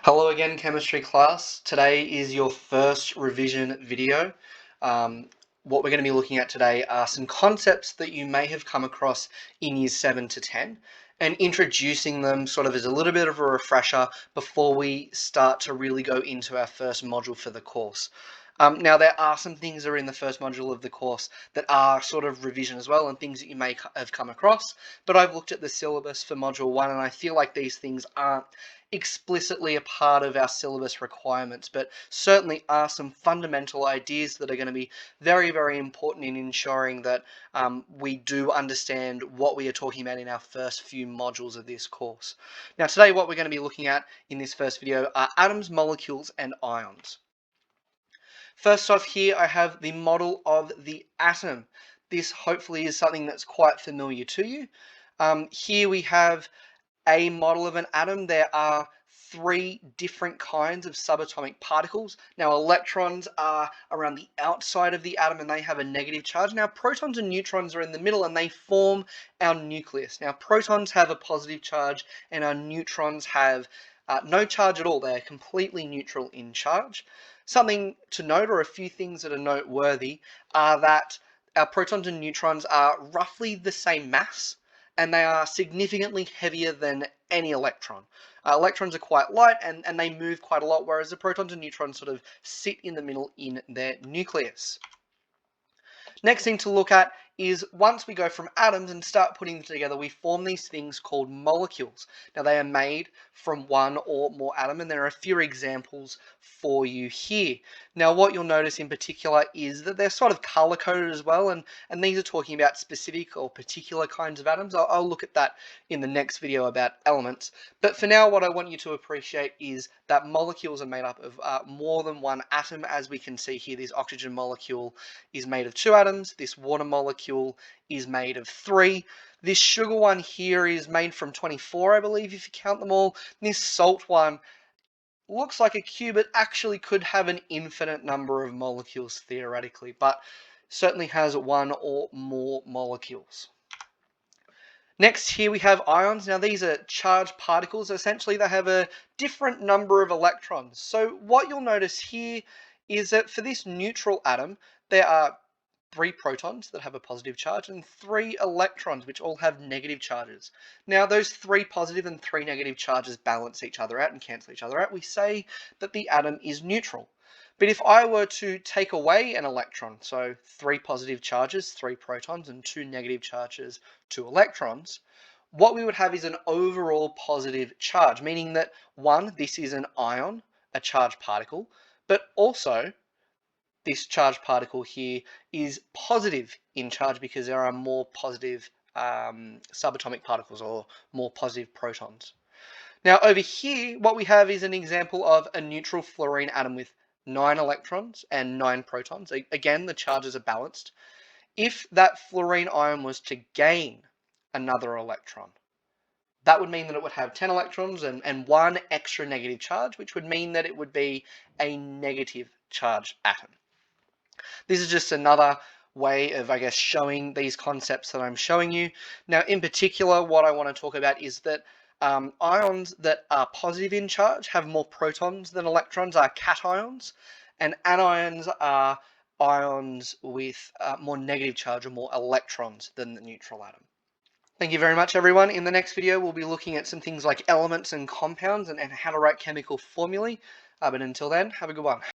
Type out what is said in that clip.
Hello again, chemistry class. Today is your first revision video. What we're going to be looking at today are some concepts that you may have come across in years 7 to 10 and introducing them sort of as a little bit of a refresher before we start to really go into our first module for the course. Now, there are some things that are in the first module of the course that are sort of revision as well and things that you may have come across, but I've looked at the syllabus for module 1 and I feel like these things aren't explicitly a part of our syllabus requirements, but certainly are some fundamental ideas that are going to be very, very important in ensuring that we do understand what we are talking about in our first few modules of this course. Now, today what we're going to be looking at in this first video are atoms, molecules, and ions. First off here, I have the model of the atom. This hopefully is something that's quite familiar to you. Here we have a model of an atom. There are three different kinds of subatomic particles. Now, electrons are around the outside of the atom and they have a negative charge. Now, protons and neutrons are in the middle and they form our nucleus. Now, protons have a positive charge and our neutrons have no charge at all. They're completely neutral in charge. Something to note, or a few things that are noteworthy, are that our protons and neutrons are roughly the same mass, and they are significantly heavier than any electron. Electrons are quite light and they move quite a lot, whereas the protons and neutrons sort of sit in the middle in their nucleus. Next thing to look at is once we go from atoms and start putting them together, we form these things called molecules. Now, they are made from one or more atom, and there are a few examples for you here. Now, what you'll notice in particular is that they're sort of color-coded as well, and these are talking about specific or particular kinds of atoms. I'll look at that in the next video about elements. But for now, what I want you to appreciate is that molecules are made up of more than one atom. As we can see here, this oxygen molecule is made of 2 atoms. This water molecule is made of 3. This sugar one here is made from 24, I believe, if you count them all. This salt one looks like a cube. It actually could have an infinite number of molecules theoretically, but certainly has one or more molecules. Next, here we have ions. Now, these are charged particles. Essentially, they have a different number of electrons. So what you'll notice here is that for this neutral atom, there are 3 protons that have a positive charge and 3 electrons which all have negative charges. Now, those 3 positive and 3 negative charges balance each other out and cancel each other out. We say that the atom is neutral. But if I were to take away an electron, so 3 positive charges, 3 protons, and 2 negative charges, 2 electrons, what we would have is an overall positive charge, meaning that 1, this is an ion, a charged particle, but also this charged particle here is positive in charge because there are more positive subatomic particles or more positive protons. Now, over here, what we have is an example of a neutral fluorine atom with 9 electrons and 9 protons. Again, the charges are balanced. If that fluorine ion was to gain another electron, that would mean that it would have 10 electrons and 1 extra negative charge, which would mean that it would be a negative charge atom. This is just another way of, I guess, showing these concepts that I'm showing you. Now, in particular, what I want to talk about is that ions that are positive in charge have more protons than electrons, are cations, and anions are ions with more negative charge or more electrons than the neutral atom. Thank you very much, everyone. In the next video, we'll be looking at some things like elements and compounds and how to write chemical formulae. But until then, have a good one.